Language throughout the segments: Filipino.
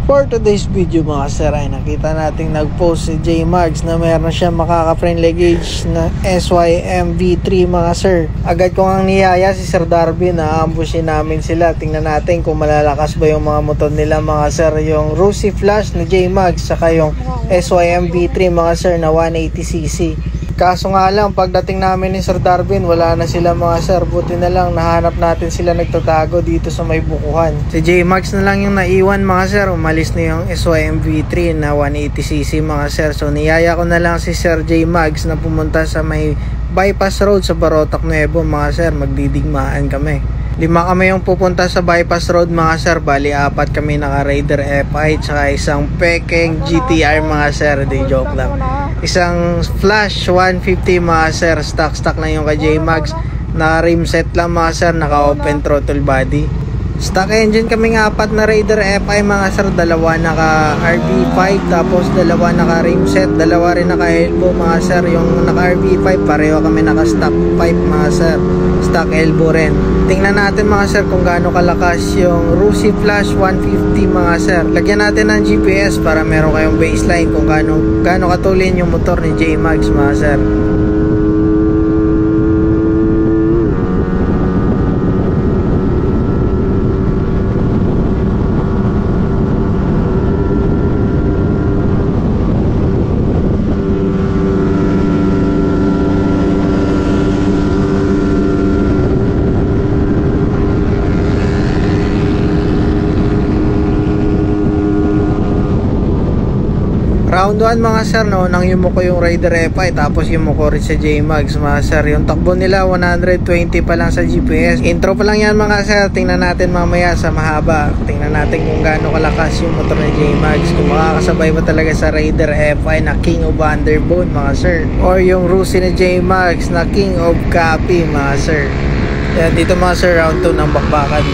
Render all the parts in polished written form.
For today's video mga sir ay nakita nating nag-post si J-Mags na mayroon siya makaka-friendly gauge na SYM V3 mga sir. Agad ko ang niyaya si Sir Darwin na ambushin namin sila. Tingnan natin kung malalakas ba yung mga motor nila mga sir. Yung Rusi Flash na J-Mags saka yung SYM V3 mga sir na 180cc. Kaso nga lang, pagdating namin ni Sir Darwin, wala na sila mga sir. Buti na lang, nahanap natin sila nagtatago dito sa may bukuhan. Si J-Mags na lang yung naiwan mga sir. Umalis na yung SYM V3 na 180cc mga sir. So niyaya ko na lang si Sir J-Mags na pumunta sa may bypass road sa Barotac Nuevo mga sir. Magdidigmaan kami. 5 kami yung pupunta sa bypass road mga sir. Bali 4 kami naka Raider FI tsaka isang Peking GTR mga sir. Di joke lang. Isang Flash 150 mga sir. Stock lang yung kay J-Mags. Naka rim set lang mga sir. Naka open throttle body. Stock engine kaming 4 na Raider FI mga sir. 2 naka RB5 tapos 2 naka rim set. 2 rin naka elbow mga sir. Yung naka RB5 pareho kami naka stock 5 mga sir. Stock elbow rin. Tingnan natin mga sir kung gaano kalakas yung Rusi Flash 150 mga sir. Lagyan natin ng GPS para meron kayong baseline kung gaano katulin yung motor ni J-Mags mga sir. Round 1 mga sir, no, nang yumuko yung Raider FI tapos yumuko rin sa J-Mags mga sir. Yung takbo nila 120 pa lang sa GPS. Intro pa lang yan mga sir. Tingnan natin mamaya sa mahaba. Tingnan natin kung gaano kalakas yung motor ni J-Mags. Kung makakasabay ba talaga sa Raider FI na King of Underbone mga sir. Or yung Rusi ni J-Mags na King of Copy mga sir. Yan, dito mga sir, round 2 ng bakbakan.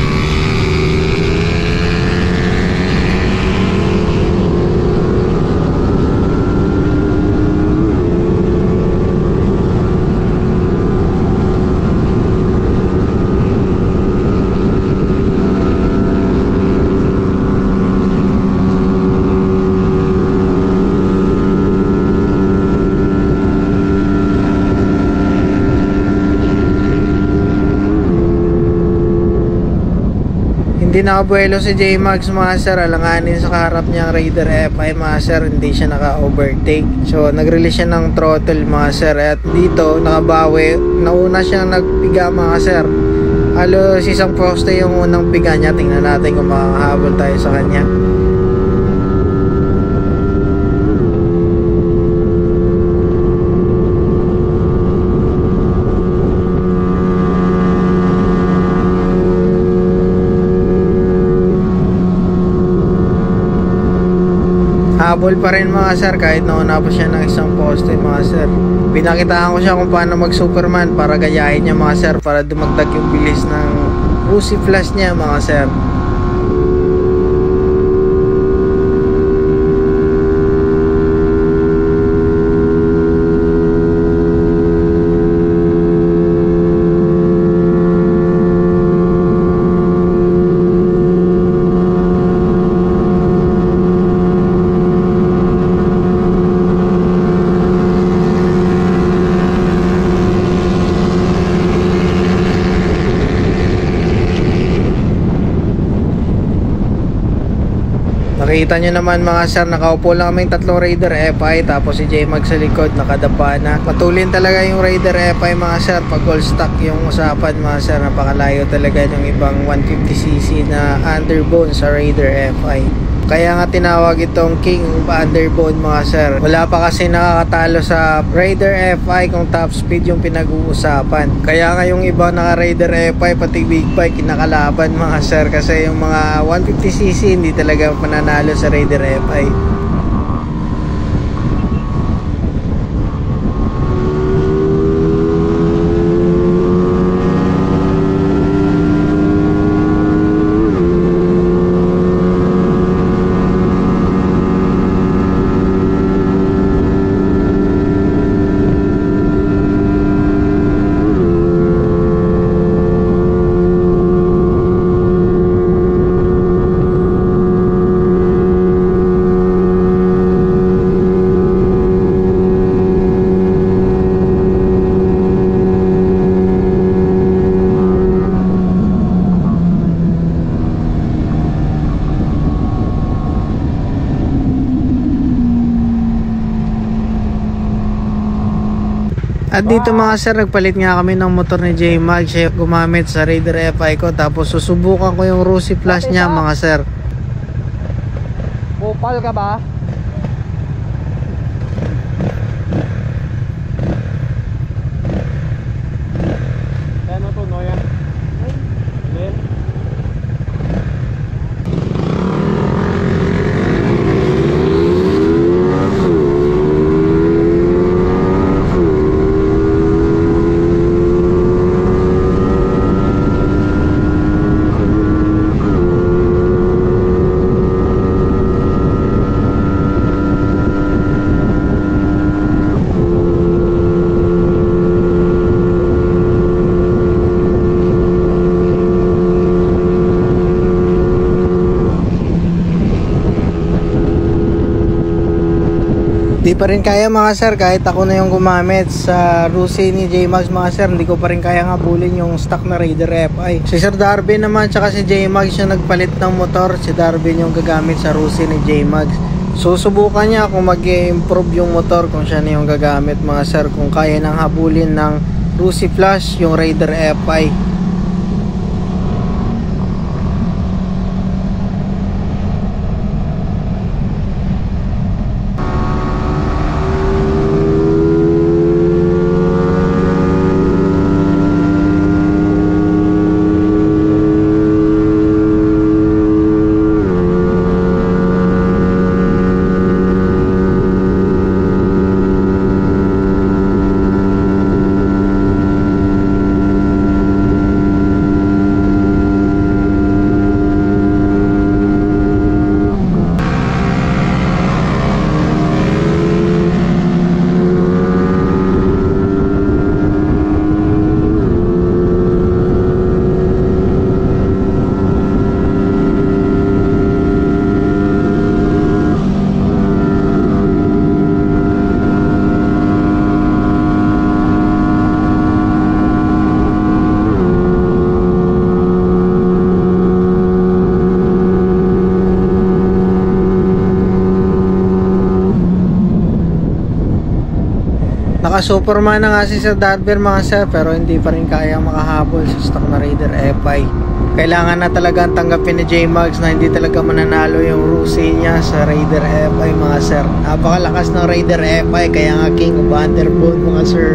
Hindi nakabuelo si J-Mags mga sir. Alanganin sa kaharap niyang Raider FI mga sir. Hindi siya naka-overtake. So nag-release siya ng throttle mga sir. At dito nakabawi. Nauna siyang nagpiga mga sir. Halos isang poste yung unang piga niya. Tingnan natin kung makakahabol tayo sa kanya. Habol pa rin mga sir kahit nauna pa siya ng isang poste mga sir. Pinakitaan ko siya kung paano mag Superman para gayahin niya mga sir, para dumagdag yung bilis ng Rusi Flash niya mga sir. Nakita nyo naman mga sir, nakaupo lang kaming 3 Raider FI tapos si J-Mags sa likod nakadapa na. Patulin talaga yung Raider FI mga sir. Pag all stock yung usapan mga sir, napakalayo talaga yung ibang 150cc na underbone sa Raider FI. Kaya nga tinawag itong King of Underbone mga sir. Wala pa kasi nakakatalo sa Raider FI kung top speed yung pinag-uusapan. Kaya nga yung iba naka Raider FI pati big bike kinakalaban mga sir. Kasi yung mga 150cc hindi talaga pananalo sa Raider FI. At dito mga sir, nagpalit nga kami ng motor ni J-Mag. Siya gumamit sa Raider FI ko. Tapos susubukan ko yung Rusi Plus niya mga sir. Kupal ka ba? Ano to, Noya? Len? Di pa rin kaya mga sir, kahit ako na yung gumamit sa Rusi ni J-Max mga sir, hindi ko pa rin kaya habulin yung stock na Raider FI. Si Sir Darvin naman tsaka si J-Max yung nagpalit ng motor. Si Darvin yung gagamit sa Rusi ni J-Max. Susubukan niya kung mag-improve yung motor, kung siya na yung gagamit mga sir, kung kaya nang habulin ng Rusi Plus yung Raider FI. Naka-superman na nga si Sir Darvin mga sir, pero hindi pa rin kaya makahabol sa stock na Raider FI. Kailangan na talaga tanggapin ni J-Max na hindi talaga mananalo yung Rusi niya sa Raider FI mga sir. Napakalakas ng Raider FI, kaya nga king of Underbolt mga sir.